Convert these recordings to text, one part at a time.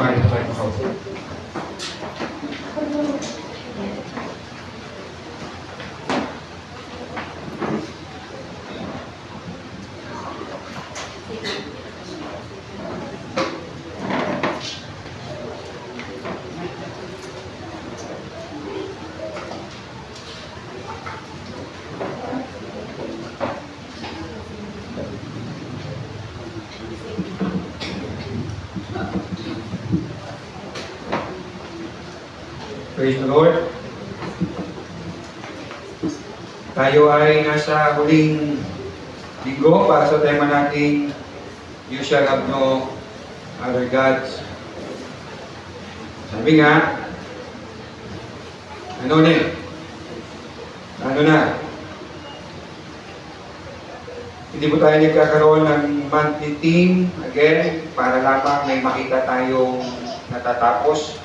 Maaari pa tayo makaupo. Praise the Lord. Tayo ay nasa huling linggo para sa tema nating You shall have no other gods. Sabi nga, ano na? Hindi po tayo nagkakaroon ng monthly theme again para lamang may makita tayong natatapos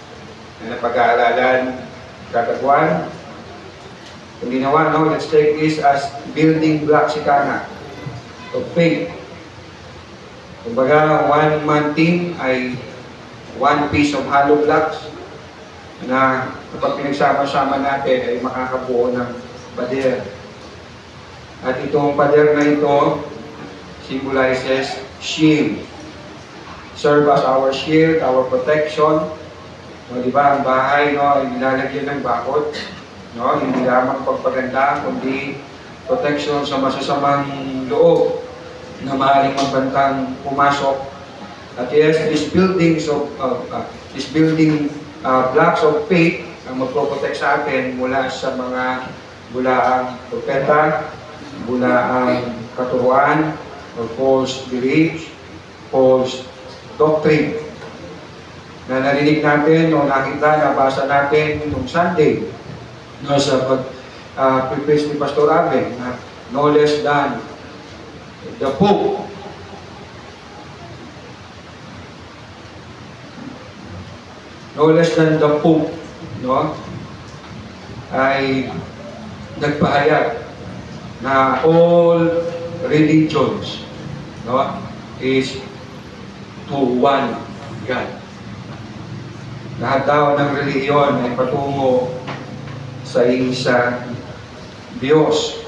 na pag-aaralan katagwan. Kung ginawa, no, let's take this as building blocks of faith. Kumbaga, one man team ay one piece of hollow blocks na kapag pinagsama-sama natin ay makakabuo ng pader. At itong pader na ito symbolizes shield. Serve as our shield, our protection. No, di ba, ang bahay, no, ay nilalagyan ng bakod, no, hindi lamang pagpaganda, kundi protection sa masasamang loob na maaaring magbantang pumasok. At yes, these building blocks of faith ang magpoprotect sa atin mula sa mga bulaang propeta, bulaang katuruan, or false beliefs, false doctrine na narinig natin o nakita, nabasa natin nung Sunday no, sa pag-preach ni Pastor Aben na no less than the Pope. No less than the Pope, no, ay nagpahayag na all religions, no, is to one God. Lahat daw ng relihiyon ay patungo sa isang Diyos.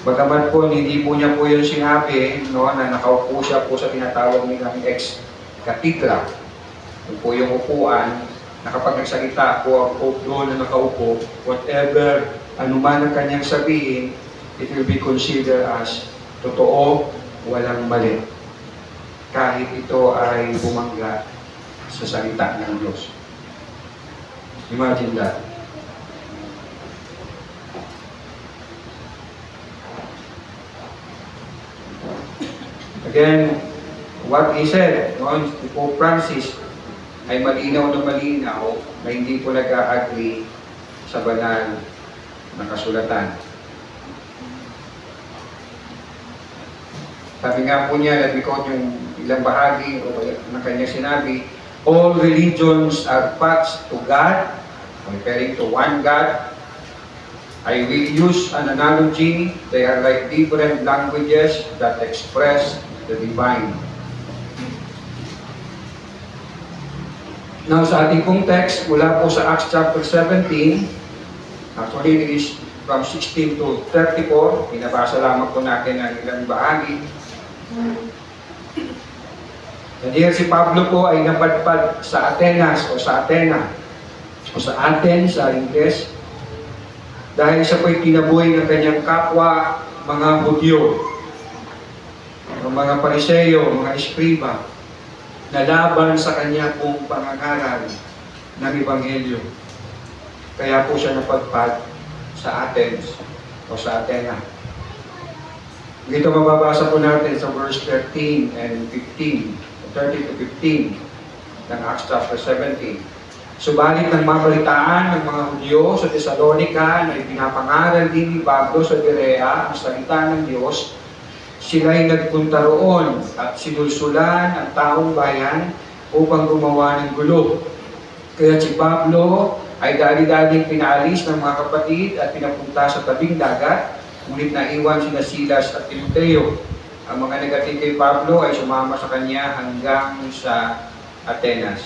Bagamat po, hindi po niya po yung sinabi, no, na nakaupo siya po sa tinatawag nilang ex-cathedra. Yun po yung upuan, na kapag nagsalita po ang Pope doon na nakaupo, whatever, anuman ang kanyang sabihin, it will be considered as totoo, walang mali. Kahit ito ay bumangga sa salita ng Diyos. Imagine that. Again, what he said, no, si Pope Francis ay malinaw na hindi po nag-agree sa banal na kasulatan. Sabi nga po niya, because yung ilang bahagi na kanya sinabi, all religions are paths to God, referring to one God. I will use an analogy. They are like different languages that express the divine. Now, sa ating pong text, mula po sa Acts chapter 17, actually it is from 16 to 34, pinabasa lamang po natin ang ilang bahagi. And here si Pablo po ay napadpad sa Atenas o sa Athena o sa Athens sa Ingles dahil siya po'y kinabuhi ng kanyang kapwa mga Hudyo, mga Pariseo, mga Eskriba na laban sa kanya pong pangangaral ng Ebanghelyo. Kaya po siya napadpad sa Athens o sa Athena. Dito mababasa po natin sa verse 13 and 15. 30 to 15 ng Acts chapter 17. Subalit ng mabalitaan ng mga Hudyo sa Thessalonica na ipinapangaral din ni Pablo sa Berea ang salita ng Diyos, sila'y nagpunta roon at sinulsulan ang taong bayan upang gumawa ng gulo. Kaya si Pablo ay dali-daling pinaalis ng mga kapatid at pinapunta sa tabing dagat, ngunit naiwan sina Silas at Timoteo. Ang mga negative kay Pablo ay sumama sa kanya hanggang sa Atenas.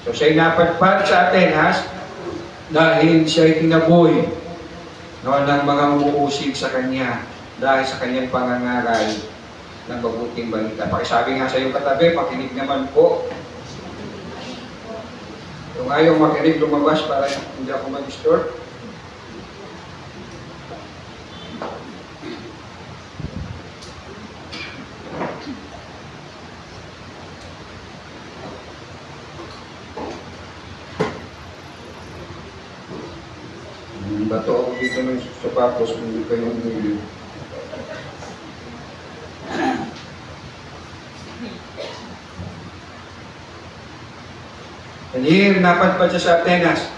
So siya'y napadpad sa Atenas dahil siya'y tinaboy ng mga umuusig sa kanya dahil sa kanyang pangangaral ng mabuting balita. Pakisabi nga sa iyong katabi, makinig naman po. Kung ayaw makinig, lumabas para hindi ako mag-disturb. Bato ako dito ng sapatos kung hindi kayo umili. And here, napadpad siya sa Atenas.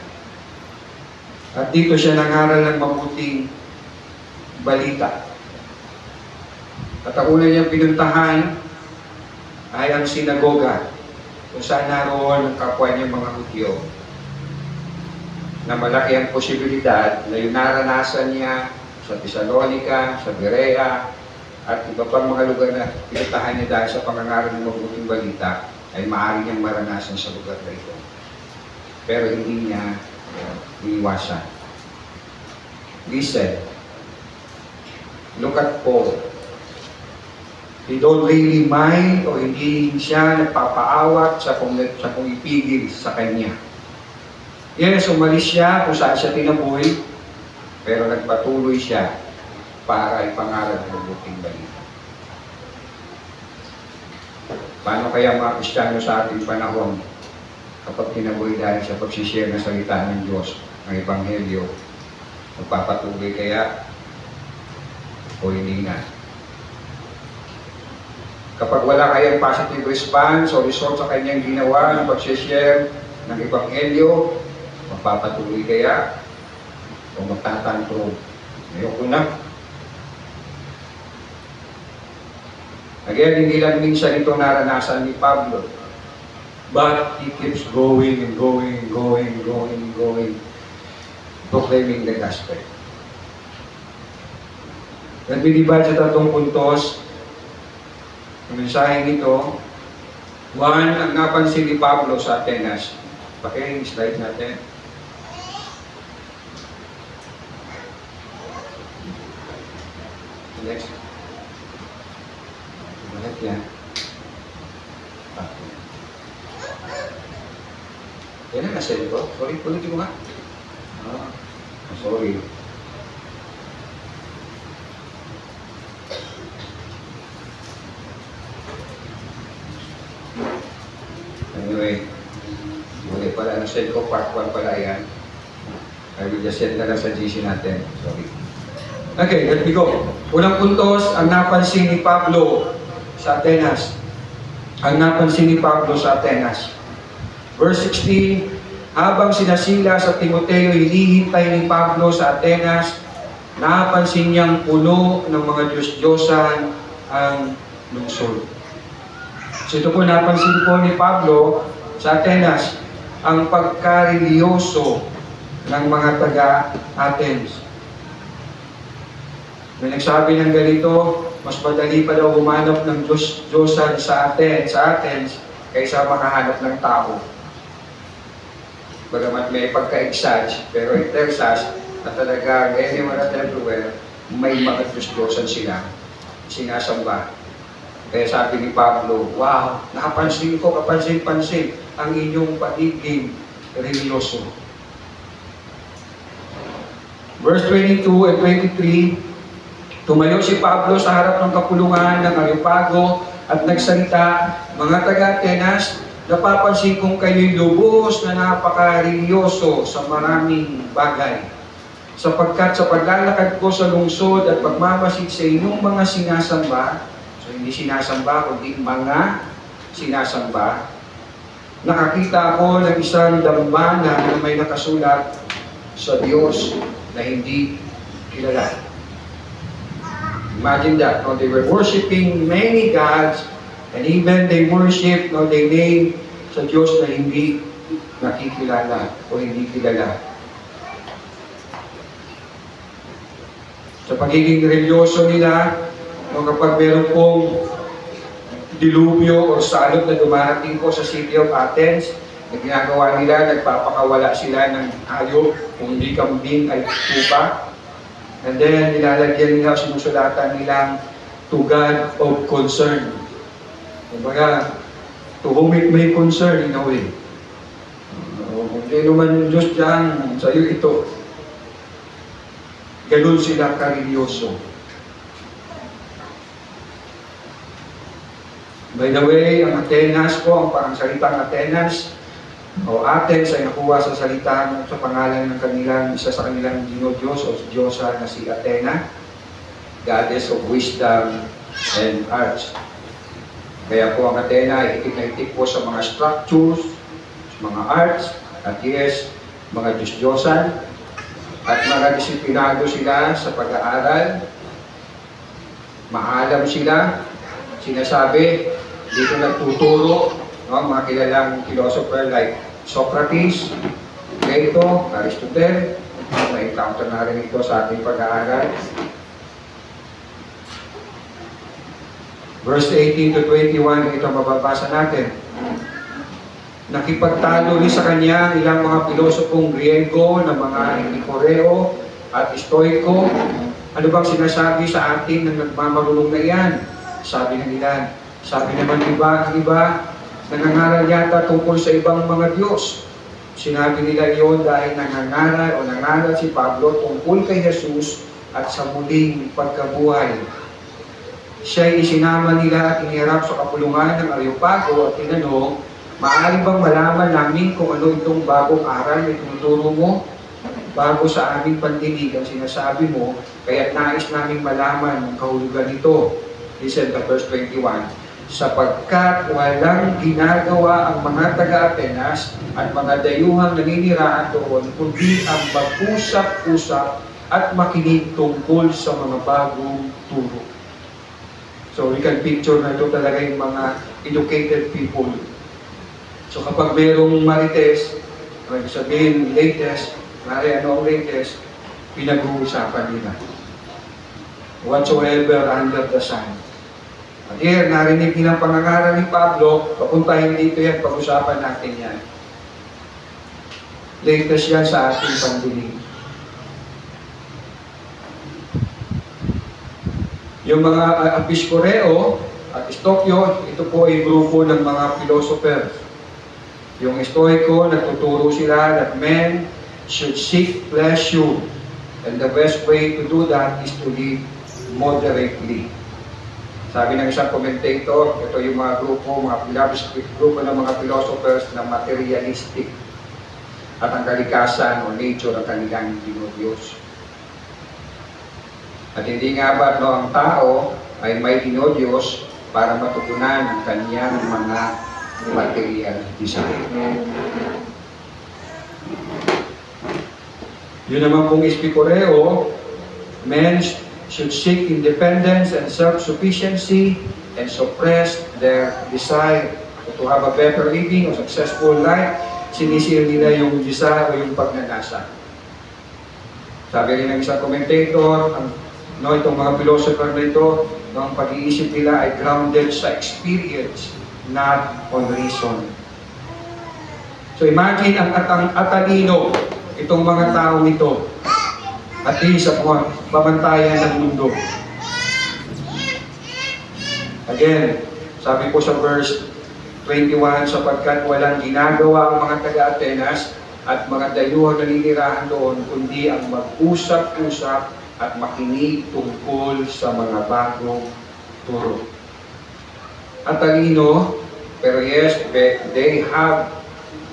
At dito siya nangaral ng mabuting balita. At ang una niyang pinuntahan ay ang sinagoga, kung saan naroon ang kapwa niyang mga Hudyo, na malaki ang posibilidad na yung naranasan niya sa Thessalonica, sa Berea, at iba pang mga lugar na pinuntahan niya dahil sa pangangaral ng mabuting balita, ay maaari niyang maranasan sa lugar na ito. Pero hindi niya iiwasan. Listen, look at Paul. He don't really mind o hindi siya nagpapaawat sa kung ipigil sa kanya. Yes, umalis siya kung saan siya tinaboy, pero nagpatuloy siya para ipangaral ng mabuting balita. Paano kaya mga Kristiyano sa ating panahon kapag tinaboy dahil sa pagsishare ng salita ng Diyos, ng Ebanghelyo, magpapatuloy kaya o hindi na? Kapag wala kayang positive response o result sa kanyang ginawa ng pagsishare ng Ebanghelyo, magpapatuloy kaya o magtatantro? Ayoko na. Again, hindi lang minsan ito naranasan ni Pablo. But he keeps going and going and going and going and going, proclaiming the gospel. Nagdidivide sa tatlong puntos. Ang mensaheng ito, one, ang napansin ni Pablo sa Atenas. Pakihin, slide natin. Next. Bakit yan? Yan ang nasa ito. Sorry, ulitin mo nga. Sorry. Anyway, muli pala ang send ko, part 1 pala yan. I will just send na lang sa GC natin. Sorry. Okay, let me go. Unang puntos, ang napansin ni Pablo sa Atenas. Ang napansin ni Pablo sa Atenas. Verse 16, habang sina Silas at Timoteo hinihintay ni Pablo sa Atenas, napansin niyang puno ng mga Diyos-Diyosan ang lungsod. So ito po napansin po ni Pablo sa Atenas, ang pagkareliyoso ng mga taga-Athens. May nagsabi ng ganito, mas madali pa daw humanap ng Diyos-Diyosan sa Athens kaysa makahanap ng tao. Bagamat may pagka-exage, pero in Texas, na talaga anywhere at everywhere, may mga Diyos-Diyosan sila, sinasamba. Kaya sabi ni Pablo, wow, nakapansin ko, kapansin-pansin ang inyong pagiging religyoso. Verse 22 and 23, tumayo si Pablo sa harap ng kapulungan ng Areopago at nagsalita, mga taga-Atenas, napapansin kong kayo'y lubos na napaka-religyoso sa maraming bagay. Sapagkat sa paglalakad ko sa lungsod at pagmamasid sa inyong mga sinasamba, so hindi sinasamba, kundi mga sinasamba, nakakita ako ng isang dambana na may nakasulat sa Diyos na hindi kilala. Imagine that. No? They were worshiping many gods, and even they worship, no, they name sa Diyos na hindi nakikilala o hindi kilala. Sa pagiging religyoso nila, no, kapag meron pong dilubyo o salot na dumarating po sa City of Athens, na ginagawa nila, nagpapakawala sila ng hayop, kung hindi kambing ay tupa. And then, nilalagyan nila, sinusulatan nilang to God of concern. Kumbaga, to whom it may concern in a way. Kung sino man yung Diyos dyan, sa'yo ito. Ganun sila kareligyoso. By the way, ang Atenas po, ang parang salitang Atenas, o Athens ay nakuha sa salita sa pangalan ng kanilang, isa sa kanilang Diyos o Diyosa na si Athena, goddess of wisdom and arts. Kaya po ang Athena ay itik na itik po sa mga structures, mga arts, at yes, mga Diyos-Diyosan, at mga disiplinado sila sa pag-aaral, maalam sila, sinasabi, dito nagtuturo, no, mga kilalang philosopher like Socrates, Plato, Aristotle, na-encounter na rin ito sa ating pag-aaral. Verse 18 to 21, ito mababasa natin. Nakipagtalo rin sa kanya ilang mga pilosopong Griego na mga Epicoreo at Stoico. Ano bang sinasabi sa atin na nagmamarunong na iyan? Sabi ng ilan. Sabi naman iba, nangangaral yata tungkol sa ibang mga Diyos. Sinabi nila iyon dahil nangangaral si Pablo tungkol kay Jesus at sa muling pagkabuhay. Siya'y isinama nila at inirap sa kapulungan ng Areopago at tinanong, maaari bang malaman namin kung ano itong bagong aral na tinuturo mo? Bago sa aming pandinig ang sinasabi mo, kaya't nais namin malaman ang kahulugan nito. Listen to verse 21. Sapagkat walang ginagawa ang mga taga-Atenas at mga dayuhang naninirahan doon, kundi ang mag-usap-usap at makinig tungkol sa mga bagong turo. So we can picture na ito talaga yung mga educated people. So kapag merong marites, sabihin latest, ano ang latest, pinag-uusapan nila. Whatsoever under the sun. At here, narinig nilang pangangaral ni Pablo, papuntahin dito yan, pag-usapan natin yan. Latest yan sa ating pandinig. Yung mga Epicoreo at Stoico, ito po ay grupo ng mga philosopher. Yung Stoico, nagtuturo sila that men should seek pleasure. And the best way to do that is to live moderately. Sabi ng isang commentator, ito yung mga grupo ng mga philosophers na materialistic at ang kalikasan o nature ng kanilang dinodiyos. At hindi nga ba ang tao ay may dinodiyos para matugunan ang kanyang mga material desire. Yun naman pong Epicoreo, men should seek independence and self-sufficiency and suppress their desire. So, to have a better living or successful life, sinisir nila yung desire o yung pagnanasa. Sabi rin ng isang commentator, itong mga philosopher na ito, ang pag-iisip nila ay grounded sa experience, not on reason. So imagine ang atalino, itong mga taong ito, at least sa pamantayan ng mundo. Again, sabi po sa verse 21, sapagkat walang ginagawa ang mga taga-Atenas at mga dayuhang naninirahan doon, kundi ang mag-usap-usap at makinig tungkol sa mga bagong turo. Atalino, pero yes, they have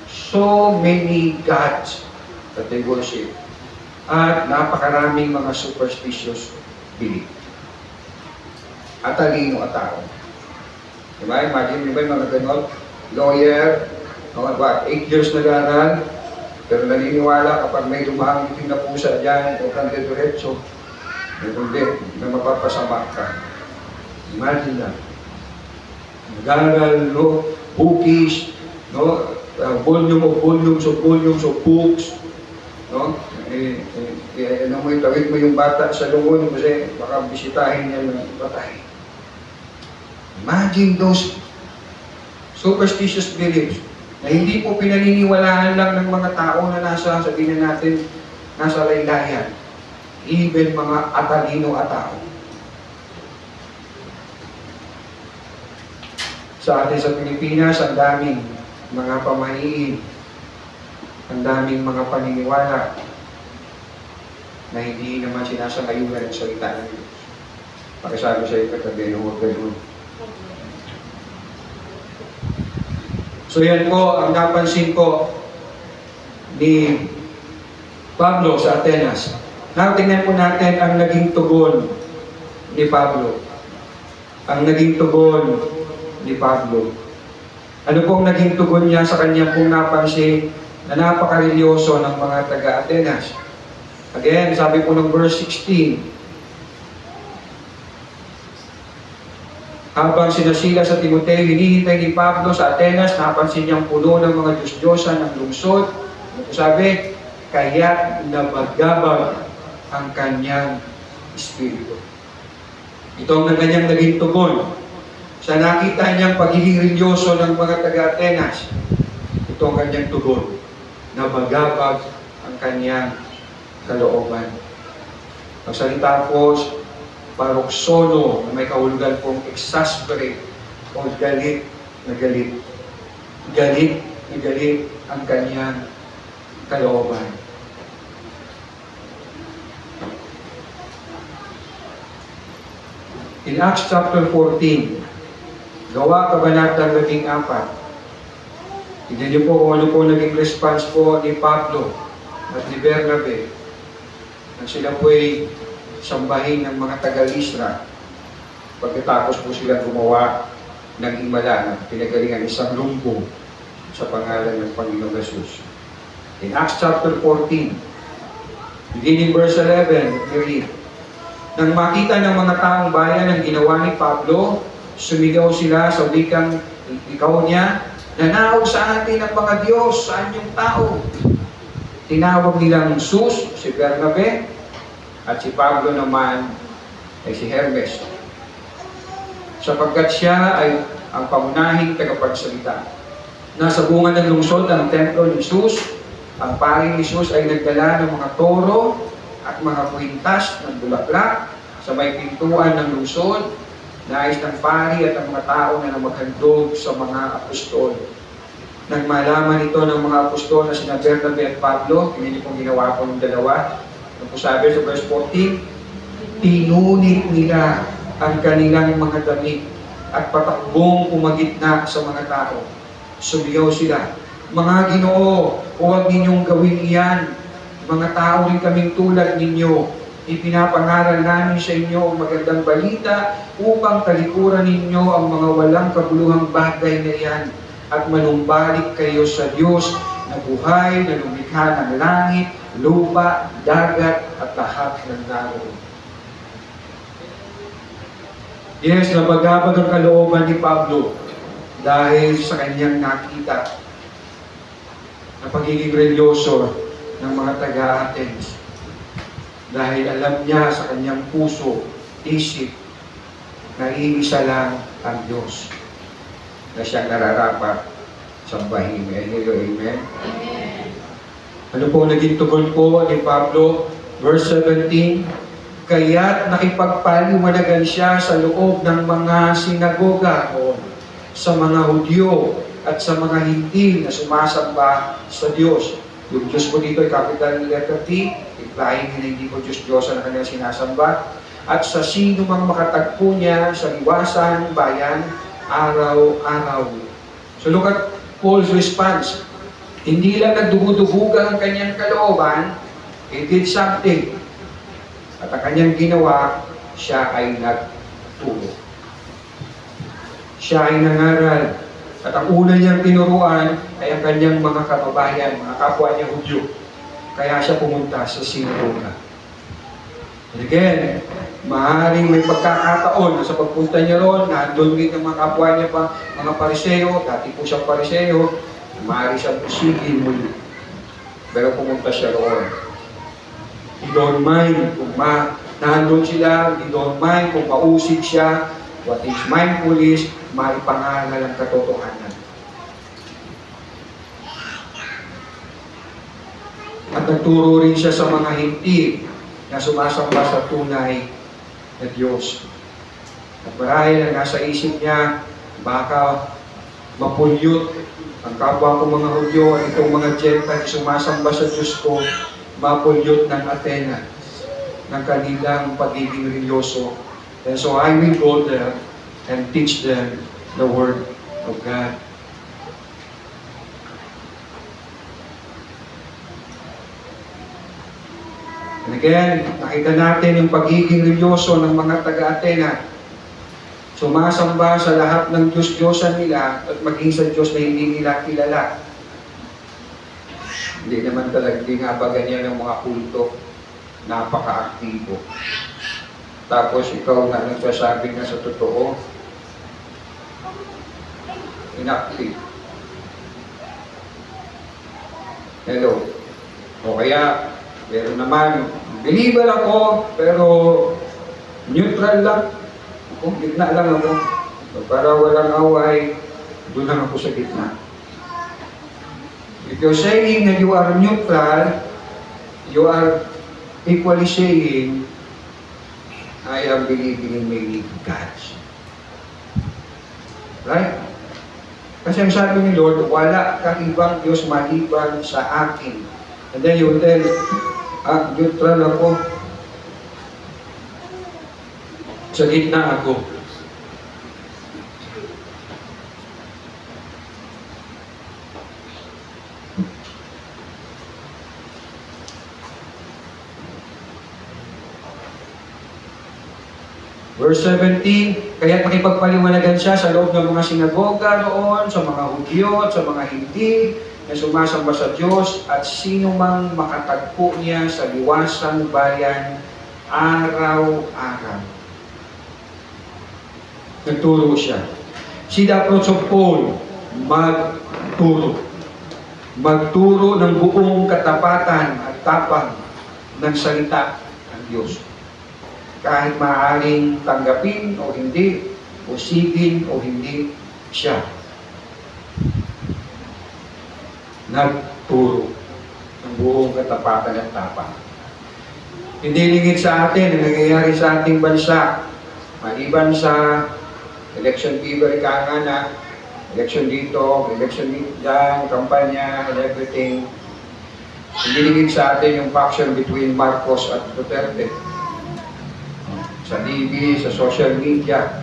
so many gods that they worship. At napakaraming mga superstitious belief. Atalino at tao. Diba? Imagine yung mga ganon, lawyer, 8 years nag-aaral, pero naniniwala kapag may lumahang itim na pusa dyan, o kang diretso, hindi, na mapapasama ka. Imagine na. Nag-aaral, bookish, volumes of books, ano mo itawid mo yung bata sa lungon kasi baka bisitahin niya ng patay. Imagine those superstitious beliefs na hindi po pinaniniwalaan lang ng mga tao na sabihin natin, nasa laylayan. Even mga atalino at tao. Sa atin sa Pilipinas, ang daming mga pamahiin, ang daming mga paniniwala na hindi naman sinasangayunan ng salita ng Diyos. Pakisabi sa iyo katabi, huwag ganun. So yan po, ang napansin ko ni Pablo sa Atenas. Now, tingnan po natin ang naging tugon ni Pablo. Ang naging tugon ni Pablo. Ano pong naging tugon niya sa kanya pong napansin na napaka-religyoso ng mga taga-Atenas? Again, sabi po ng verse 16, habang sinasila sa Timoteo, hinihintay ni Pablo sa Atenas, napansin niyang puno ng mga Diyos-Diyosan ng lungsod. Ano sabi? Kaya't nabagabag ang kanyang espiritu. Ito ang kanyang naging tugon. Sa nakita niyang pagiging religyoso ng mga taga-Atenas, ito ang kanyang tugon. Nabagabag ang kanyang kalooban. Ang salita po, paroksono, na may kahulugan pong exasperate o galit na galit. Galit na galit ang kanyang kalooban. In Acts chapter 14, Gawa Kabanatang 14, tignan niyo po kung ano po naging response po ni Pablo at ni Bernabe na sila po ay sambahin ng mga taga-Listra pagkatapos po sila gumawa ng himala na pinagalingan isang lumbo sa pangalan ng Panginoong Jesus. In Acts chapter 14, beginning verse 11, we read, nang makita ng mga taong bayan ang ginawa ni Pablo, sumigaw sila sa wikang ikaw niya, nanawag sa atin ang mga Diyos, saan yung tao? Tinawag nilang Sus, si Bernabe, at si Pablo naman ay si Hermes. Sapagkat siya ay ang pangunahing tagapagsalita. Nasa bunga ng lungsod ang templo ni Sus, ang paring ni Sus ay nagdala ng mga toro at mga kwintas ng bulaklak sa may pintuan ng lungsod, nais ng pari at ang mga tao na maghandog sa mga apostol. Nang malaman ito ng mga apostol na sina Bernabe at Pablo, hindi pong ginawa po ng dalawa. Ano po sabi sa verse 14? Tinunit nila ang kanilang mga damit at patakbong umagitna sa mga tao. Sumigaw sila, mga Ginoo, huwag ninyong gawin iyan. Mga tao rin kaming tulad ninyo. Ipinapangaral namin sa inyo ang magandang balita upang talikuran ninyo ang mga walang kabuluhang bagay na iyan at manumbalik kayo sa Diyos na buhay, na lumikha ng langit, lupa, dagat at lahat ng naroon. Yes, nabagabag ang kalooban ni Pablo dahil sa kanyang nakita na pagiging religyoso ng mga taga-Athens. Dahil alam niya sa kanyang puso, isip, na iisa lang ang Diyos na siyang nararapat sambahin. Amen? Amen. Ano po naging tugon po ni Pablo? Verse 17, kaya't nakipagpaliwanagan siya sa loob ng mga sinagoga o sa mga Hudyo at sa mga hindi na sumasamba sa Diyos. Yung Diyos po dito ay capital letter T, implying na hindi po Diyos ang kanyang sinasamba. At sa sino mang makatagpo niya sa liwasan, bayan, araw-araw. So look at Paul's response. Hindi lang nagdugudugugan ang kanyang kalooban, he did something. At ang kanyang ginawa, siya ay nagturo. Siya ay nangaral. At ang una niyang tinuruan ay ang kanyang mga kababayan, mga kapwa niya Hudyo. Kaya siya pumunta sa sinagoga. And again, maaaring may pagkakataon na sa pagpunta niya roon, nandun rin ang mga kapwa niya pa, mga pariseo, dati po siyang pariseo, maaari siyang pusigin muli. Pero pumunta siya roon. He don't mind kung nandun sila, he don't mind kung mausig siya, What is mindful is maipangaral ang katotohanan. At nagturo rin siya sa mga hindi na sumasamba sa tunay na Diyos. At marahil na nasa isip niya, baka mapulyot ang kapwa ko mga Hudyo at itong mga Gentile sumasamba sa Diyos ko, mapulyot ng Athena, ng kanilang pagiging religyoso. And so I will go there and teach them the Word of God. And again, nakita natin yung pagiging religyoso ng mga taga-Athena. Sumasamba sa lahat ng Diyos-Diyosan nila at maging sa Diyos na hindi nila kilala. Hindi naman talaga, hindi nga ba ganyan ang mga kulto? Napaka-aktibo. Tapos ikaw na nagsasabi na sa totoo, inactive. Hello. O kaya, pero naman, believer ako, pero neutral lang. Kung gitna lang ako. So, para walang away, doon lang ako sa gitna. If you're saying that you are neutral, you are equally saying, I am believing in many gods. Right? Kasi ang sabi ni Lord, wala kang ibang Diyos maliban sa akin. And then you will tell, neutral ako. Sa gitna ako. Verse 17, kaya makipagpaliwanagan siya sa loob ng mga sinagoga roon, sa mga Hudyo at sa mga hindi na sumasamba sa Diyos at sino mang makatagpo niya sa liwasang bayan araw-araw. Nagturo siya. See the approach of Paul, magturo. Magturo ng buong katapatan at tapang ng salita ng Diyos. Kahit maaaring tanggapin o hindi, usigin o hindi siya. Nagturo ng buong katapatan at tapang. Hindi lingid sa atin ang nangyayari sa ating bansa. Maliban sa election fever, ika na, election dito, election dyan, kampanya, and everything. Hindi lingid sa atin yung faction between Marcos at Duterte. Sa TV, sa social media.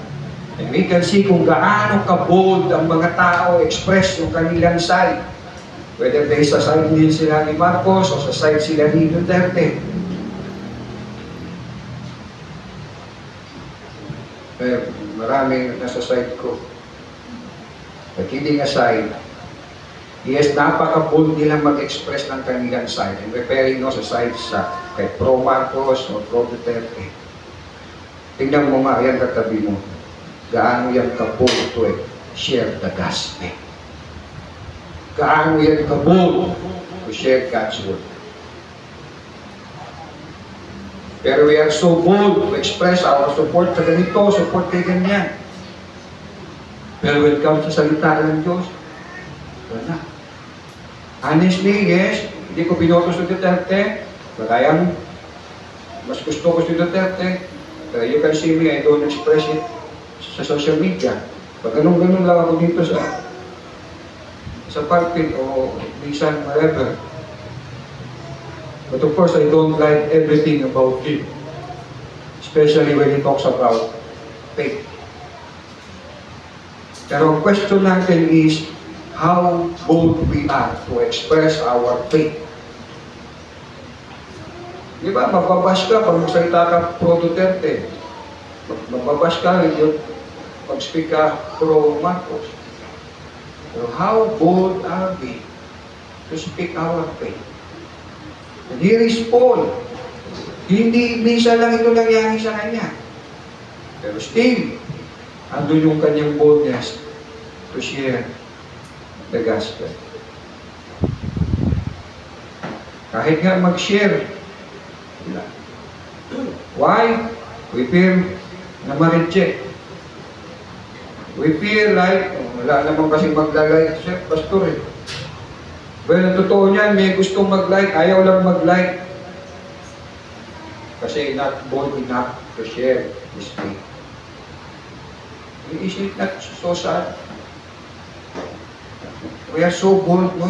And we can see kung gaano ka-bold ang mga tao express yung kanilang side. Whether they sa side din sila ni Marcos o sa side sila ni Duterte. Maraming nasa side ko. But kidding aside, yes, napaka-bold nilang mag-express ng kanilang side. And referring no sa side sa kay pro Marcos o pro Duterte. Tingnan mo nga, yan katabi mo. Gaano yan ka-bold to share the gospel. Gaano yan ka-bold to share God's word. Pero we are so bold to express our support sa ganito, support kay ganyan. Pero when it comes sa salita ng Diyos, wala. Honestly, yes, hindi ko binoto sa Duterte. Kaya mas gusto ko si Duterte. You can see me, I don't express it sa social media. Pag ganun-ganun lang ako dito sa pulpit o minsan whatever. But of course, I don't like everything about him. Especially when he talks about faith. Pero ang question natin is, how bold we are to express our faith. Di ba, mababash ka pag magsalita ka pro Duterte. Mababash ka rin pag speak ka pro Marcos. So how bold are we to speak our faith? And here is Paul. Hindi minsan lang ito nangyari sa kanya. Pero still, andun yung kanyang boldness to share the gospel. Kahit nga mag-share, why? We fear na ma-reject. We feel like, wala naman kasi mag-like siya, pastor eh. Well, ang totoo niyan, may gustong mag-like, ayaw lang mag-like. Kasi not bold enough to share this faith. Is it not so sad? We are so bold, no,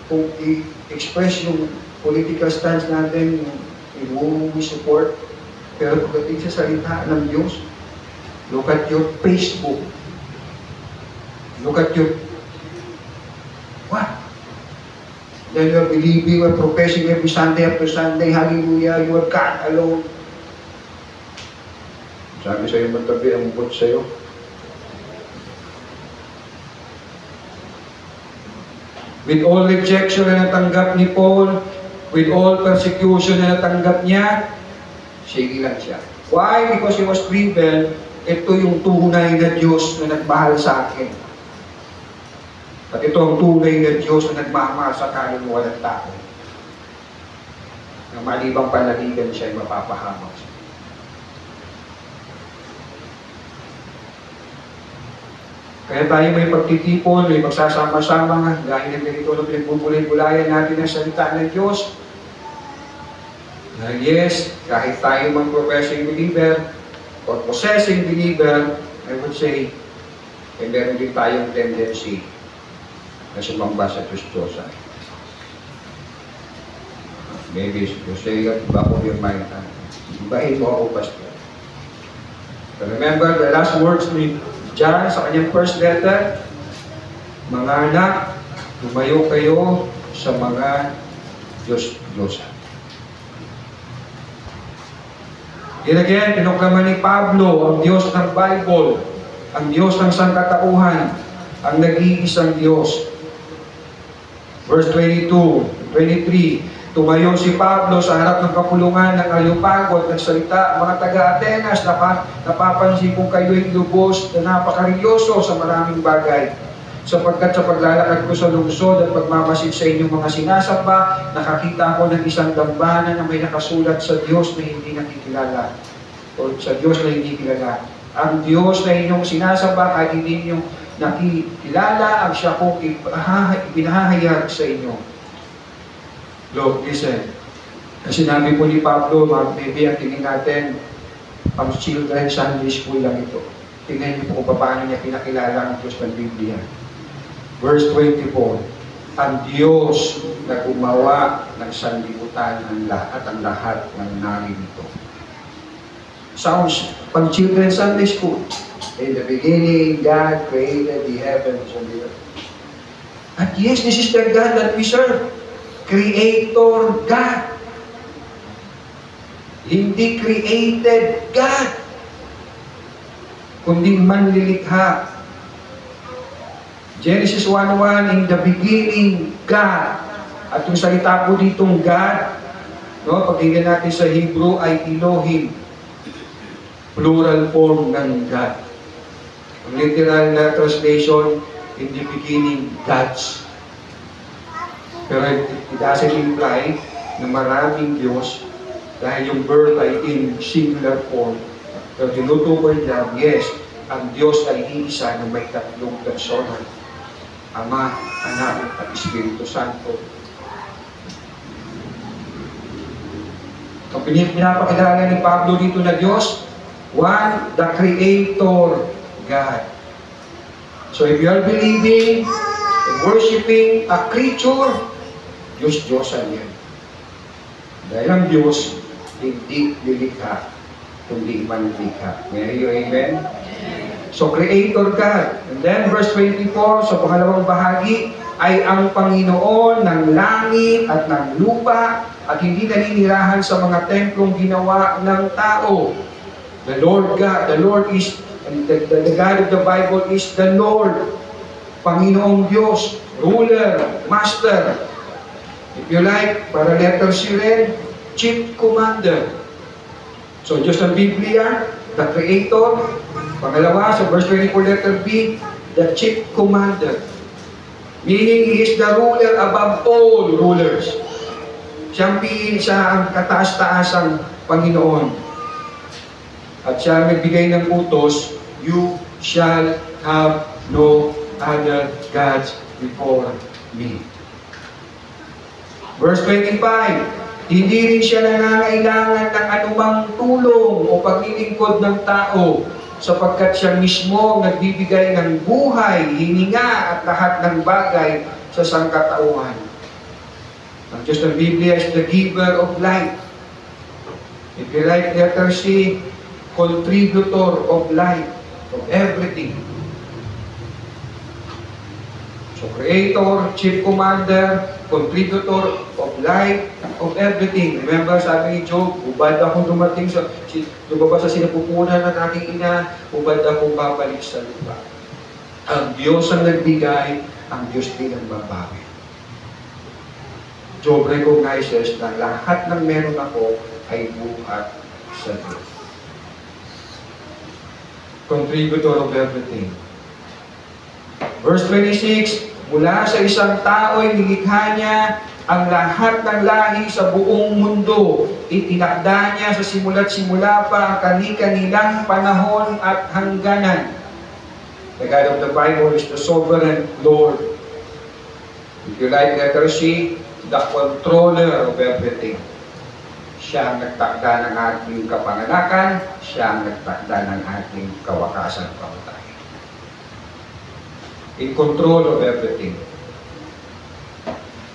kung i-express yung political stance natin, yung who we support. Pero pagdating sa salita ng Diyos, look at your Facebook. Look at your, what? Then you are believing, you are professing every Sunday after Sunday, hallelujah, you are God alone. Sabi sa'yo, magtabi ang bukod sa'yo. With all rejection na natanggap ni Paul, with all persecution na natanggap niya, sige lang siya. Why? Because he was driven, ito yung tunay na Diyos na nagmahal sa akin. At ito ang tunay na Diyos na nagmamahal sa kaluluwa ng tao. Na malibang panaligan siya ay mapapahamak siya. Kaya tayo may pagtitipon, may magsasama-sama, gaya ng ganito na pinagbubulay-bulayan natin ang salita ng Diyos. Yes, kahit tayo mang professing believer or possessing believer, I would say, ay meron din tayong tendency na sumamba sa Diyos-Diyosan. Maybe you say that back of your mind, ibahin mo ako, Pastor. But remember the last words ni John sa kanyang first letter, mga anak, tumayo kayo sa mga Diyos-Diyosan. Yet again, pinuklaman ni Pablo ang Diyos ng Bible, ang Diyos ng sangkatauhan, ang nag-iisang Diyos. Verse 22, 23, tumayo si Pablo sa harap ng kapulungan ng Areopago at nagsalita, mga taga-Atenas, napapansin kong kayo'y lubos na napakaryoso sa maraming bagay. Sapagkat sa paglalakad ko sa lungsod at pagmamasid sa inyong mga sinasamba, nakakita ko ng isang dambana na may nakasulat sa Diyos na hindi nakikilala. O sa Diyos na hindi kilala. Ang Diyos na inyong sinasamba kahit hindi niyo nakikilala, ang siya kong ibinahayag sa inyo. Look, listen. Kasi sinabi po ni Pablo, maybe ang tingin natin, pang children Sunday school lang ito. Tingnan niyo po kung paano niya pinakilala ang Diyos ng Biblia. Verse 24, ang Diyos na gumawa ng sanlibutan at ang lahat ng narito. Sounds pang children Sunday school. In the beginning, God created the heavens and the earth. At yes, this is the God that we serve. Creator God. Hindi created God, kundi manlilikha. Genesis 1:1, in the beginning, God. At yung salita po ditong God, no, pagtingin natin sa Hebrew ay Elohim. Plural form ng God. Ang literal na translation, in the beginning, Gods. Pero it doesn't imply na maraming Diyos dahil yung verb ay in singular form. Pero tinutukoy niya, yes, ang Diyos ay iisa na may tatlong persona. Ama, Anak, at Espiritu Santo. Ang pinapakilala ni Pablo dito na Diyos, one, the Creator God. So if you are believing and worshiping a creature, Diyos-Diyosan yan. Dahil ang Diyos, hindi lilikha, kundi manlikha. May you amen? So, Creator God. And then, verse 24, sa pangalawang bahagi, ay ang Panginoon ng langit at ng lupa at hindi naninirahan sa mga templong ginawa ng tao. The Lord God, the Lord is, and the God of the Bible is the Lord. Panginoong Diyos, ruler, master. If you like, para letter C rin, chief commander. So, Diyos ng Biblia, the Creator. Pangalawa, sa verse 24, letter B, the chief commander. Meaning, He is the ruler above all rulers. Siyang siya ang kataas-taasang Panginoon. At siya nagbigay ng utos, you shall have no other gods before me. Verse 25, hindi rin siya nangangailangan ng anumang tulong o paglilingkod ng tao sapagkat siya mismo nagbibigay ng buhay, hininga at lahat ng bagay sa sangkatauhan. Ang Diyos ng Biblia is the giver of life. If you write letter C, contributor of life, of everything. So, creator, chief commander, contributor of life, of everything. Remember, sabi ni Job, ubad akong dumating sa, lumabas sa sinapupunan ng aking ina, ubad akong babalik sa lupa. Ang Diyos ang nagbigay, ang Diyos din ang babawi. Job recognizes na lahat ng meron ako ay buhat sa Diyos. Contributor of everything. Verse 26, mula sa isang tao'y nilikha niya ang lahat ng lahi sa buong mundo. Itinakda niya sa simula't simula pa ang kani-kanilang panahon at hangganan. The God of the Bible is the sovereign Lord. If you like letter C, the controller of everything. Siya ang nagtakda ng ating kapanganakan, siya ang nagtakda ng ating kawakasan pamatayan. In control of everything.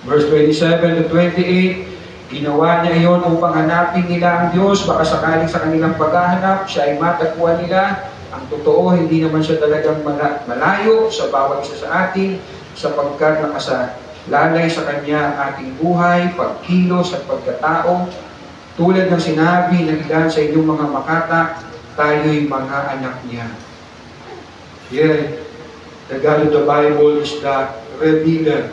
Verse 27 to 28, ginawa niya iyon upang hanapin nila ang Diyos, baka sakaling sa kanilang paghahanap, siya ay matagpuan nila. Ang totoo, hindi naman siya talagang malayo sa bawat isa sa atin, sapagkat nakasalalay sa Kanya ang ating buhay, pagkilos at pagkatao. Tulad ng sinabi ng ilan sa inyong mga makata, tayo'y mga anak niya. Here, the God of the Bible is the revealer.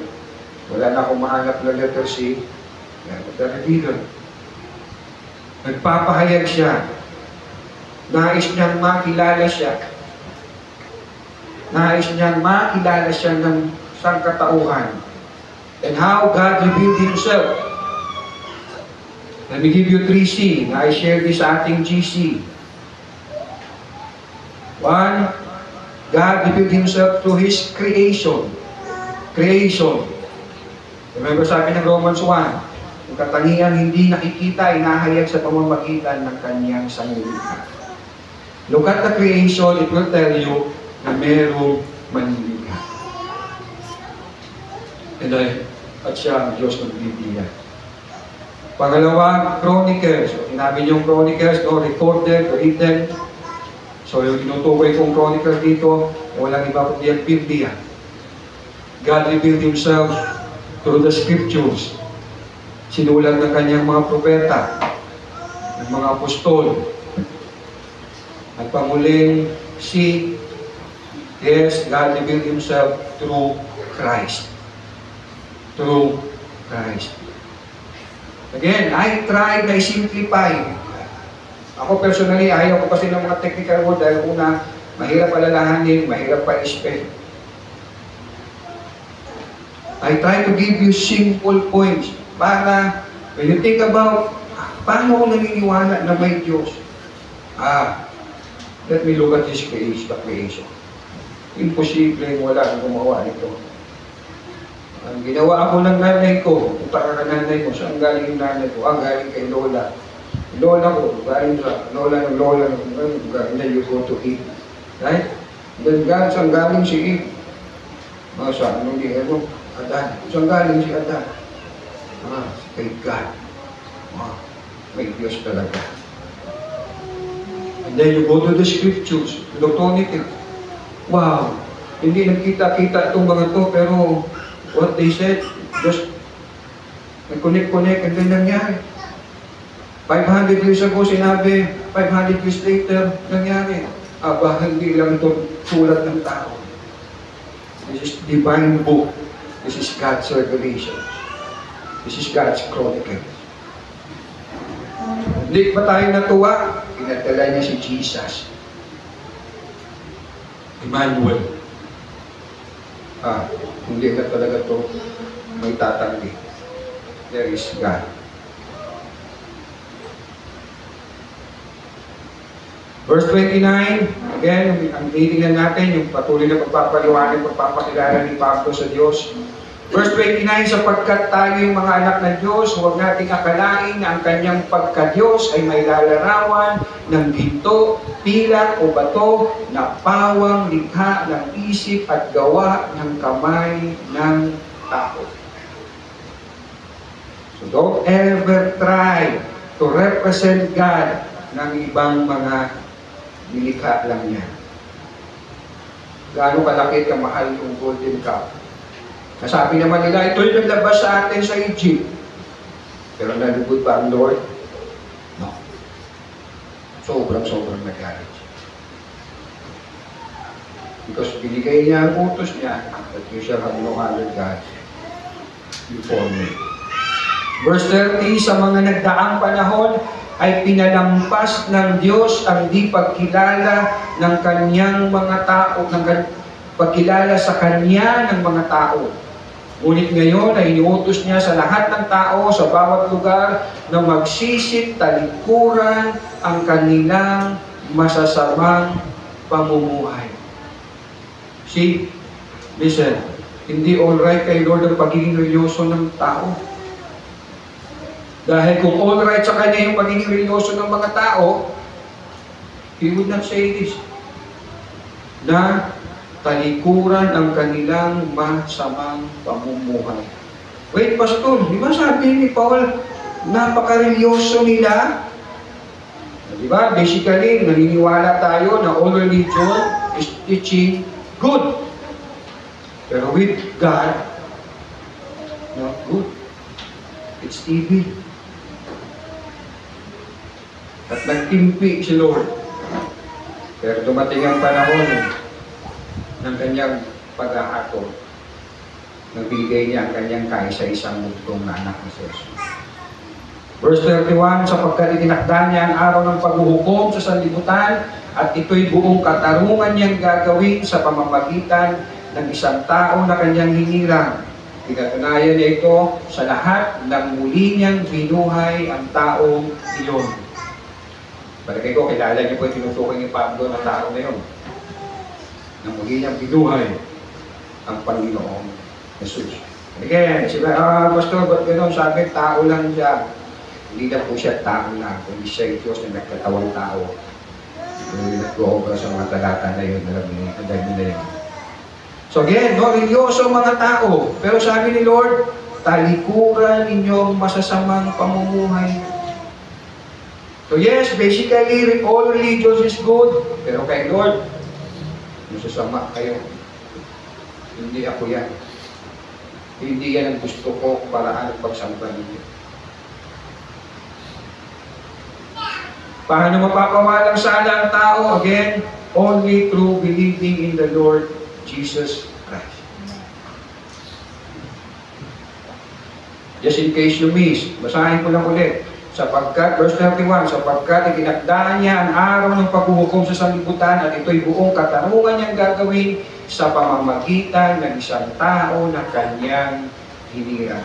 Wala na akong mahanap na letter C. The revealer. Nagpapahayag siya. Nais niyang makilala siya. Nais niyang makilala siya ng sangkatauhan. And how God revealed Himself. Let me give you 3C. I share this sa ating GC. 1, God revealed Himself through His creation. Creation. Remember sabi ng Romans 1, ang katangian hindi nakikita, inahayag sa pamamagitan ng Kanyang sanglilikha. Look at the creation, it will tell you na merong manlilikha. At siya ang Diyos ng Biblia. Pangalawa, Chronicles. So, sinabi niyong Chronicles, no, recorded, written. So, yung tinutukoy kong Chronicles dito, walang iba kundi ang Biblia. God revealed Himself through the Scriptures. Sinulat ng Kanyang mga propeta, ng mga apostol. At panguling, yes, God revealed Himself through Christ. Through Christ. Again, I tried, I simplified. Ako personally, ayaw ko kasi ng mga technical word dahil una, mahirap alalahanin, mahirap pa i-spell. I try to give you simple points para when you think about paano ko naniniwala na may Diyos. Let me look at His creation, the creation. Imposible wala ang gumawa nito. Ang ginawa ako ng nanay ko, punta ka ng nanay ko, saan galing yung nanay ko? Galing kay Lola. Lola ko, galing sa Lola ng Lola, then you go to eat. Right? Then saan galing si Eve? Saan? Adan. Saan galing si Adan? Kay God. May Diyos talaga. And then you go to the Scriptures, electronic. Wow! Hindi nagkita-kita itong mga to, pero what they said, just nag-connect, and then nangyari. 500 years ago, sinabi, 500 years later, nangyari. Hindi lang ito sulat ng tao. This is divine book. This is God's revelation. This is God's chronicle. Hindi pa tayo natuwa, pinadala niya si Jesus. Emmanuel. Hindi na talaga ito may tatanggi. There is God. Verse 29, again, ang titingnan natin, yung patuloy na pagpapaliwanag, pagpapakilala ni Pablo sa Diyos. Verse 29, sapagkat tayo yung mga anak ng Diyos, huwag nating akalain na ang kanyang pagka-Diyos ay may lalarawan ng ginto, pilak o bato na pawang likha ng isip at gawa ng kamay ng tao. So don't ever try to represent God ng ibang mga nilikha lang niya. Gaano kalaki kamahal yung golden cup. Nasabi naman nila, ito'y naglabas sa atin sa Egypt. Pero nalugod ba ang Lord? No. Sobrang nagalit. Because binigay niya ang utos niya that you shall have no other gods before me. Verse 30, sa mga nagdaang panahon, ay pinalampas ng Diyos ang di pagkilala ng kanyang mga tao, ng pagkilala sa kanya ng mga tao. Ngunit ngayon ay iniutos niya sa lahat ng tao sa bawat lugar na magsisit talikuran ang kanilang masasamang pamumuhay. See, listen, hindi alright kay Lord ang pagiging religyoso ng tao. Dahil kung all right sa kanya yung pagiging religyoso ng mga tao, he would not say this. Na talikuran ang kanilang masamang pamumuhay. Wait, Pastor, di ba sabi ni Paul, napaka-religyoso nila? Di ba? Basically, naniniwala tayo na all religion is teaching good. Pero with God, not good. It's evil. At nagtimpi si Lord. Pero dumating ang panahon ng kanyang pag-ahatol. Nagbigay niya ang kanyang kaisa-isang mugtong na anak ni Jesus. Verse 31, sapagkat itinakda niya ang araw ng paghuhukom sa sanlibutan at ito'y buong katarungan niyang gagawin sa pamamagitan ng isang tao na kanyang hinirang. Pinatunayan niya ito sa lahat ng muli niyang binuhay ang taong iyon. Balagay ko, kilala niyo po yung tinutukoy ni Pablo na tao na yun. Na muli niyang binuhay ang Panginoong Jesus. Again, Pastor, ba't gano'n? Sabi, tao lang siya. Hindi na po siya tao lang, kundi siya yung Diyos na nagkatawang tao. Nag-go over sa mga talata na yun, alam niyo yun. So again, no, religyoso mga tao. Pero sabi ni Lord, talikuran ninyong masasamang pamumuhay. So yes, basically, all religions is good. Pero kay Lord, masasama kayo. Hindi ako yan. Hindi yan ang gusto ko para ang pagsamba ninyo. Paano mapapawalang sala ang tao? Again, only through believing in the Lord Jesus Christ. Just in case you miss, basahin ko lang ulit. Sapagkat, verse 31, sapagkat itinakda niya ang araw ng paghuhukom sa sanlibutan at ito'y buong katarungan niyang gagawin sa pamamagitan ng isang tao na kanyang hinirang.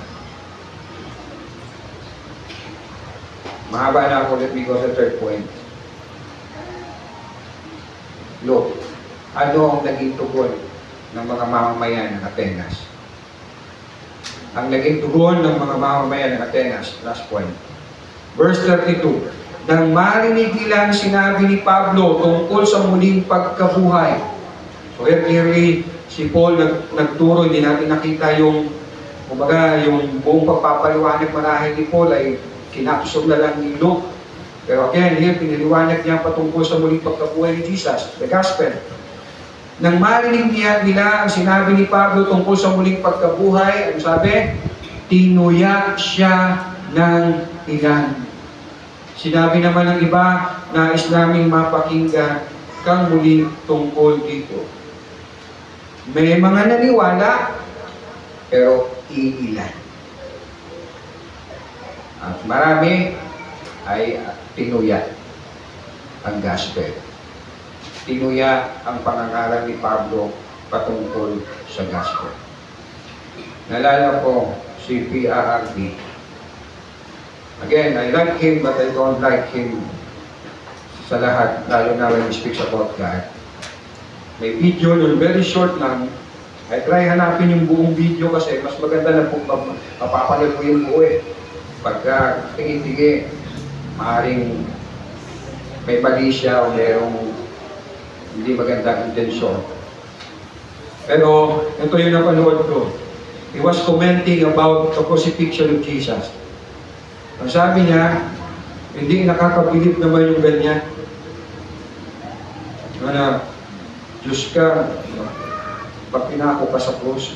Mahaba na ako, let me go sa third point. Look, ano ang naging tugon ng mga mamamayan ng Atenas? Ang naging tugon ng mga mamamayan ng Atenas, last point. Verse 32, nang marinig nila ang sinabi ni Pablo tungkol sa muling pagkabuhay. So here clearly, si Paul nagturo, hindi natin nakita yung, kumbaga, yung buong pagpapaliwanag marahil ni Paul ay kinapsog na lang ni Luke. Pero again, here, piniliwanag niya patungkol sa muling pagkabuhay ni Jesus, the Gospel. Nang marinig nila ang sinabi ni Pablo tungkol sa muling pagkabuhay, ano sabi? Tinuyak siya ng ilan. Sinabi naman ng iba, nais naming mapakinggan kang muli tungkol dito. May mga naniwala, pero iilan. At marami ay tinuya ang gospel. Tinuya ang pangangaral ni Pablo patungkol sa gospel. Nalala ko si PRRD. Again, I like him but I don't like him sa lahat, lalo na when he speaks about God. May video nun, very short lang. Ay try hanapin yung buong video kasi mas maganda na kung mapapanood mo yung buo eh. Pagka tingin-tingin, maaaring may mali siya o mayroong hindi magandang intensyon. Pero ito yung napanood ko. He was commenting about the crucifixion of Jesus. Ang sabi niya, hindi nakakabilib naman yung ganyan. Na, Diyos ka, pag pinako ka sa krus.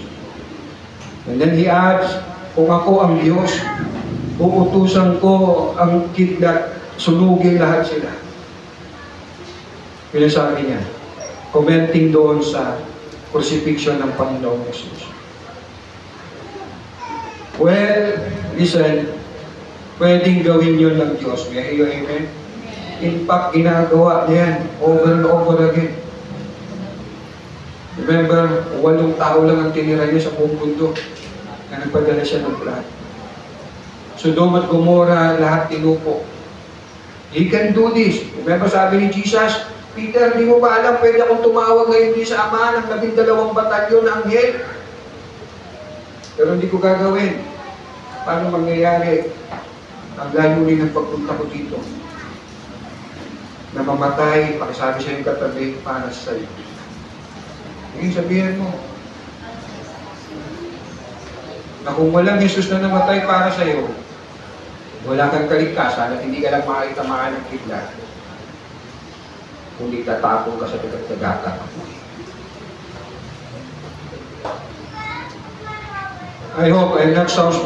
And then he adds, kung ako ang Diyos, uutusan ko ang kidlat, sunugin lahat sila. Yun ang sabi niya, commenting doon sa crucifixion ng Panginoong Jesus. Well, listen, pwedeng gawin yun ng Diyos. May iyo, amen? In fact, ginagawa niya over and over again. Remember, 8 tao lang ang tinira niya sa buong mundo na nagpadala siya ng plan. Sodom at Gomorrah, lahat tinupo. He can do this. Remember, sabi ni Jesus, Peter, hindi mo ba alam, pwede akong tumawag ngayon din sa Ama ng 12 batalyon na anghel? Pero hindi ko gagawin. Paano mangyayari ang layunin ng pagpunta ko dito? Na mamatay, pakisabi siya yung katabi para sa iyo. Yung sabihin mo, na kung walang Jesus na namatay para sa iyo, wala kang kaligtasan at hindi ka lang makitamaan ng kidlat, kundi tatapon ka sa dagat. I hope I'm not sound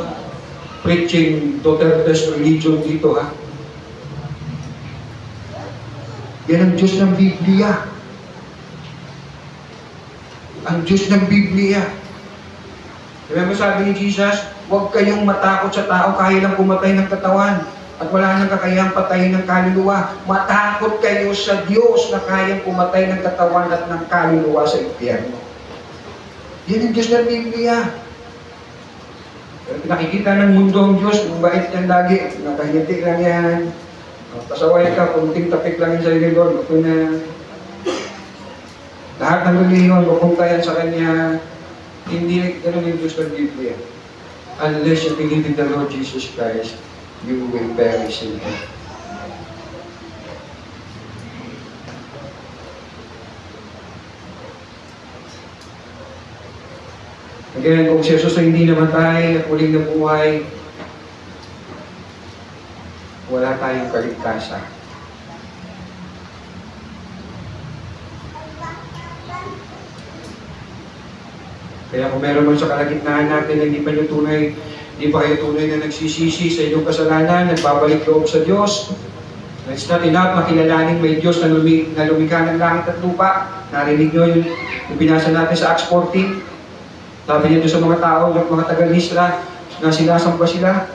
preaching Duterte's religion dito, ha? Yan ang Diyos ng Biblia. Ang Diyos ng Biblia. Remember sabi ni Jesus, huwag kayong matakot sa tao, kaya lang pumatay ng katawan. At wala nang kakayang patayin ng kaluluwa. Matakot kayo sa Diyos na kayang pumatay ng katawan at ng kaluluwa sa impyerno. Yan ang Diyos ng Biblia. Pero nakikita ng mundo ang Diyos, kung bait yan lagi, nakahiti lang yan. Pasaway ka, kunting tapik lang yung sarili doon, ito na. Lahat ng reliyon, mapunta yan sa Kanya. Hindi ganun yung Diyos ng Biblia. Unless you believe in the Lord Jesus Christ, you will perish in Him. Again, kung si Jesus ay hindi namatay at muling nabuhay, wala tayong kaligtasan. Kaya kung meron man sa kalagitnaan natin na hindi pa kayo tunay na nagsisisi sa inyong kasalanan, nagbabalik loob sa Diyos, it's not enough makilalanin may Diyos na lumikha ng langit at lupa. Narinig nyo yung binasa natin sa Acts 14. Sabi niya doon sa mga tao, mga taga-Listra, na sinasamba sila.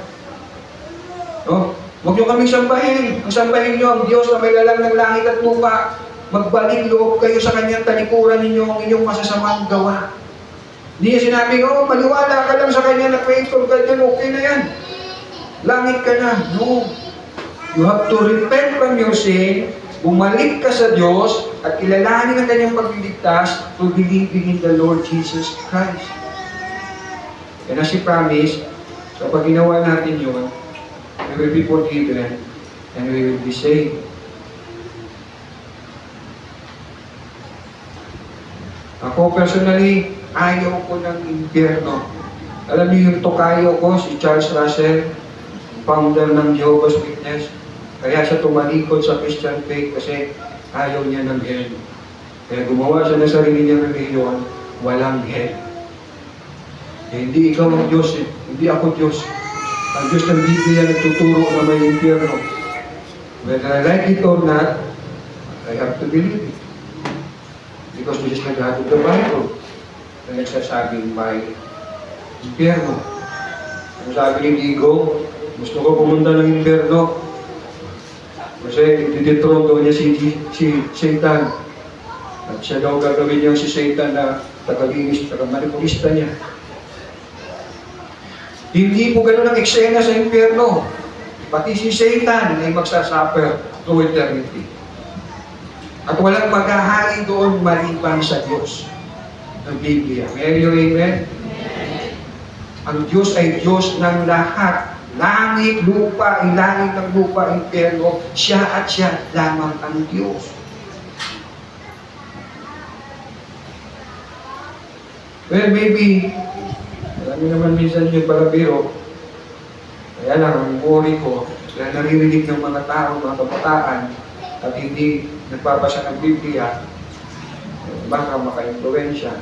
No? Huwag nyo kaming sambahin. Ang sambahin nyo ang Diyos na may lalang ng langit at lupa. Magbalik loob kayo sa Kanyang talikuran ninyo ang inyong masasamang gawa. Hindi niya sinabi, maniwala ka lang sa Kanya na faithful ka dyan, okay na yan. Langit ka na. No. You have to repent from your sin, bumalik ka sa Diyos, at kilalanin ang Kanyang pagliligtas to believing in the Lord Jesus Christ. And as He promised, kapag ginawa natin yun, we will be forgiven and we will be saved. Ako personally, ayaw ko ng impyerno. Alam niyo yung tokayo ko, si Charles Russell, founder ng Jehovah's Witness. Kaya siya tumalikod sa Christian faith kasi ayaw niya ng hell. Kaya gumawa siya ng sarili niyang reliyon, walang hell. Hindi ikaw ang Diyos, hindi ako Diyos. Ang Diyos ng Biblia nagtuturo na may impyerno. Whether I like it or not, I have to believe it. Because this is the God of the Bible na nagsasabing may impyerno. Ang sabi ni Digo, gusto ko pumunta ng impyerno kasi ditithrone daw niya si Satan. At siya daw gagawin niya si Satan na tagalinis, taga-manipulista niya. Hindi po ganun ang eksena sa impyerno. Pati si Satan ay magsasuffer to eternity. At walang maghahari doon maliban sa Diyos ng Biblia. May amen? Ang Diyos ay Diyos ng lahat. Langit, lupa, ilalim ng lupa, impyerno, siya at siya lamang ang Diyos. Well, maybe, alam niyo naman minsan yung palabiro, kaya lang, ang worry ko, dahil naririnig ng mga tao, mga kabataan, at hindi nagpapasa ng Biblia, baka maka-influensya.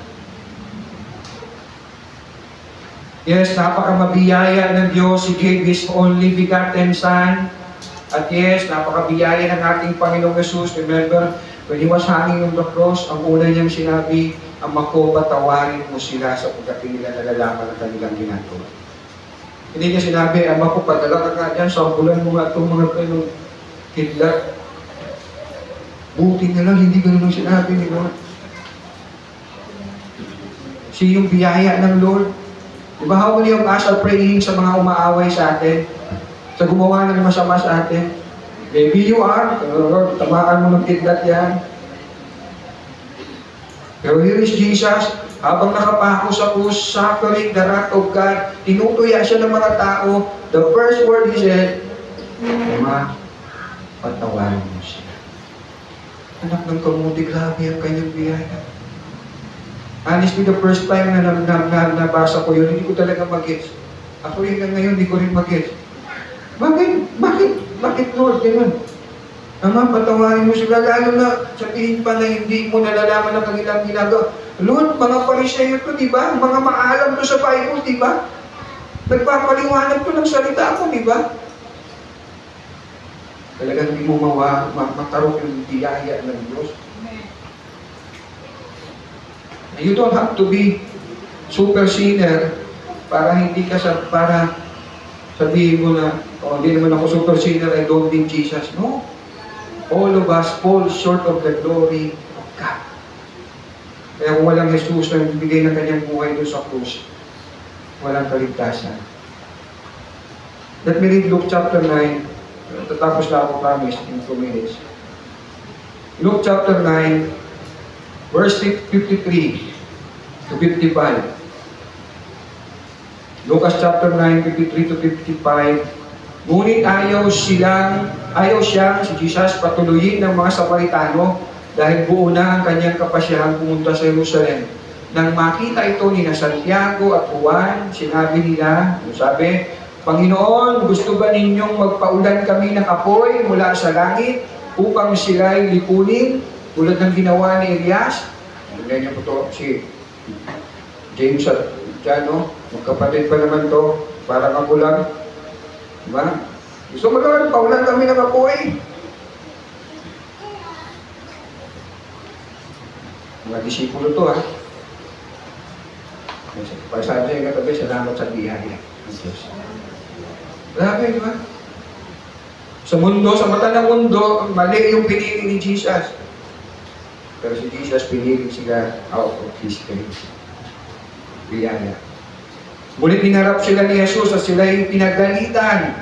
Yes, napakamabiyaya ng Diyos. He gave His only begotten Son. At yes, napakabiyaya ng ating Panginoong Jesus. Remember, when He was hanging on the cross, ang una niyang sinabi, Ama ko, patawarin mo sila sapagkat hindi nila nalalaman ang kanilang ginagawa. Hindi niya sinabi, Ama ko, padala ka nga dyan, sampulan mo nga itong mga kanong kidlat. Buti na lang, hindi gano'n sinabi ni Lord. Siya yung biyaya ng Lord. Diba, how many of us are praying sa mga umaaway sa atin? Sa gumawa ng masama sa atin? Maybe you are. Lord, tamaan mo ng kidlat yan. Pero here is Jesus, habang nakapako sa krus, suffering the wrath of God, tinutuya siya ng mga tao. The first word He said, Ama, patawarin mo siya. Anak ng kamuti, grabe ang kanyang biyaya. Honestly, the first time na nabasa ko yun, hindi ko talaga mag-gets. Ako yun ngayon, hindi ko rin mag-gets. Bakit Lord, ganun? Ama, patawarin mo sila, lalo na sabihin pa na hindi mo nalalaman ang kanilang ginagawa. Lord, mga Pariseyo to, di ba? Mga maalam to sa Bible, di ba? Nagpapaliwanag to ng salita ko, di ba? Talagang hindi mo matarok yung biyaya ng Diyos. You don't have to be super sinner para hindi ka para sabihin mo na, hindi naman ako super sinner, I don't need Jesus. No. All of us fall short of the glory of God. Kaya kung walang Jesus na bigay ng kanyang buhay doon sa krus, walang kaligtasan. Let me read Luke chapter 9. Tatapos na ako, promise, in 2 minutes. Luke chapter 9, verse 53 to 55. Lucas chapter 9, 53 to 55. Ngunit ayaw siyang, si Jesus, patuloyin ng mga Samaritano dahil buo na ang kanyang kapasyahan pumunta sa Jerusalem. Nang makita ito ni Santiago at Juan, sinabi nila, sabi, Panginoon, gusto ba ninyong magpaulan kami ng apoy mula sa langit upang sila'y lipunin tulad ng ginawa ni Elias? Ganyan po ito si James at Jano, magkapatid pa naman to, parang ako lang. Diba? Gusto mo naman, paulan kami ng apoy. Mga disipulo to, ha? Pasabi yung katabi, salamat sa biyaya. Grabe, di ba? Sa mundo, sa mata ng mundo, mali yung pinili ni Jesus. Pero si Jesus pinili sila out of His grace. Biyaya. Ngunit hinarap sila ni Jesus at sila'y pinagalitan.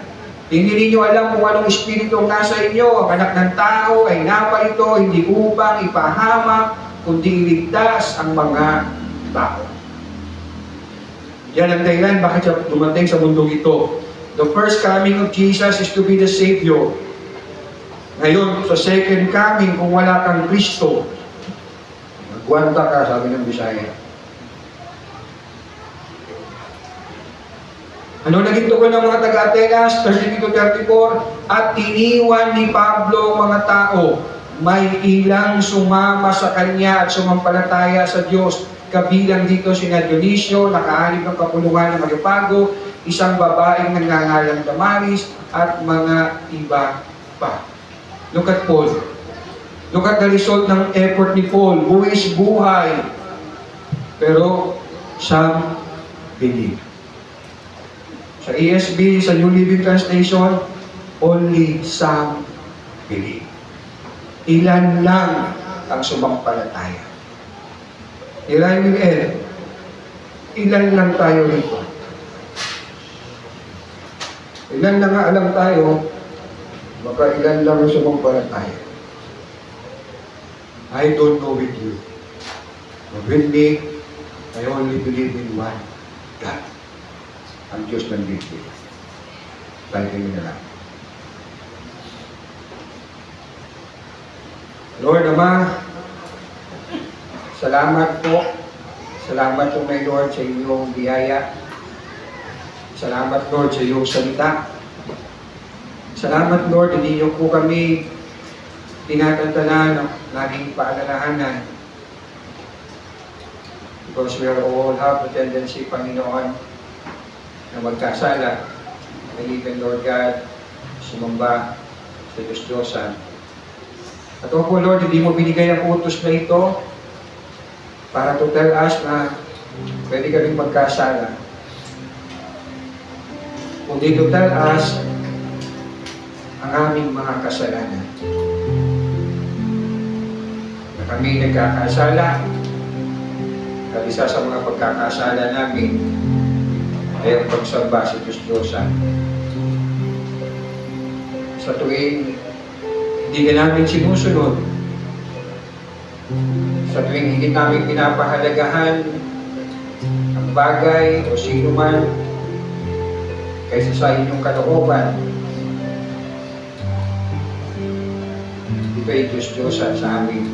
Hindi ninyo alam kung anong espiritu ang nasa inyo. Ang anak ng tao ay naparito hindi upang ipahamak, kundi iligtas ang mga tao. Yan ang dahilan bakit siya dumating sa mundong ito. The first coming of Jesus is to be the Savior. Ngayon, sa second coming, kung wala kang Kristo, magwanta ka, sabi ng Bisaya. Ano naging tugon ng mga taga-Atenas? 32-34, at iniwan ni Pablo mga tao, may ilang sumama sa kanya at sumampalataya sa Diyos. Kabilang dito sina Dionisio, nakahanib ng kapulungan ng Areopago, isang babaeng nangangalang Damaris, at mga iba pa. Look at Paul. Look at the result ng effort ni Paul. Buwis buhay. Pero, some believe. Sa ESV, sa New Living Translation, only some believe. Ilan lang ang sumampalataya. Here I will end. Ilan lang tayo rito. Ilan lang nga alam tayo, baka ilan lang ang sumampalataya. I don't know with you. But with me, I only believe in one God. Ang Diyos ng Biblia. Talagin na lang. Lord Ama, salamat po. Salamat po, my Lord, sa inyong biyaya. Salamat, Lord, sa iyong salita. Salamat, Lord, hindi niyo po kami tinatantanan ng laging paalalahanan. Because we are all have the tendency, Panginoon, na magkasala. And even, Lord God, sumamba sa Diyos-Diyosan. At po, Lord, hindi mo binigay ang utos na ito para to tell us na pwede kaming magkasala. Kundi to tell us ang aming mga kasalanan. Na kami nagkakasala, at isa sa mga pagkakasala namin ay ang pagsamba sa Diyos-Diyosan. Sa tuwing hindi ka namin sinusunod, sa tuwing hindi namin pinapahalagahan ang bagay o sino man kaysa sa inyong kalooban, ito ay Diyos-Diyosan sa amin.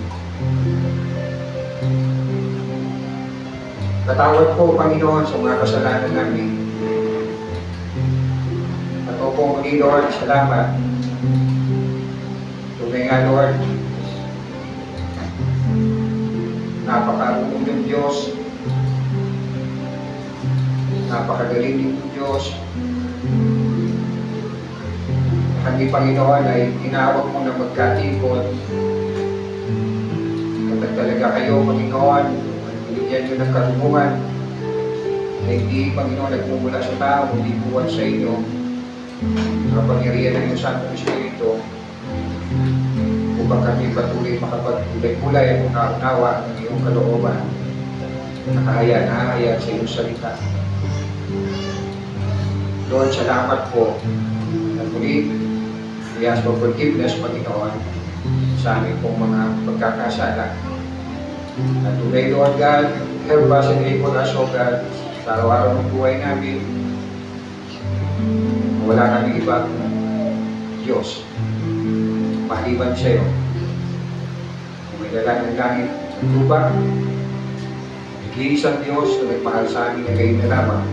Patawad po, Panginoon, sa mga kasalanan namin. At po muli, Lord, salamat. Tunay nga, Lord, napakarunong ng Diyos, napakagaling ng Diyos. Kami, Panginoon, ay tinawag mo na magkatipon. Kapag talaga kayo, Panginoon, binigyan nyo ng karunungan na hindi, Panginoon, nagmumula sa tao, hindi buwan sa inyo. Kapangyarihan ng iyong Santong Espiritu upang kami patuloy makapagkulay-kulay at unawa ng iyong kalooban. Nakahaya sa iyong salita. Lord, salamat po. At muli, we ask for forgiveness, Panginoon, sa aming pong mga pagkakasala. At today, Lord God, help us and enable us, O God, sa araw-araw ng buhay namin. Wala kami ibang Diyos maliban sa iyo. Kung may dala ng langit ng lupa, nag-iisang Diyos na nagmahal sa amin na gayon na lamang.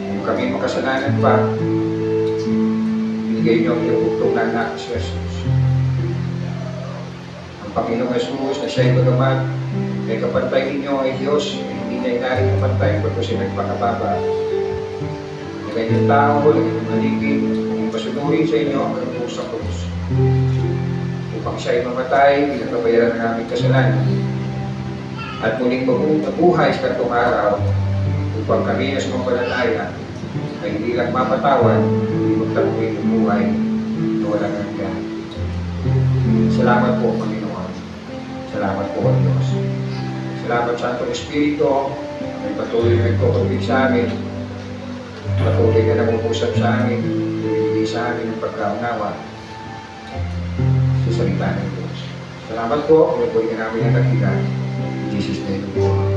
Kung kami makasalanan pa, binigay niyo ang iyong bugtong na anak si Jesus. Ang Panginoong Jesus na siya'y bagaman, may kapantay ninyo ay Diyos, hindi niya inaring kapantay, pagko siya nagpakababa. Nagay yung tao, nagay yung maligid, kung pasunurin sa inyo ang karugos sa krus. Upang siya'y mamatay, pinagbabayaran ng aming kasalanan. At muling mabuhay sa katong araw, upang kami na sumampalataya ay hindi lang mapatawad, hindi magtaguin ng buhay na walang hanggan. Salamat po, Panginoon. Salamat po, Diyos. Salamat sa Santong Espiritu, may patuloy na nagtutuloy sa amin, patuloy na nangungusap sa amin, ibigay sa amin ang pagkaunawa sa salita ng Diyos. Salamat po, may pwede namin ang nakita. In Jesus' name.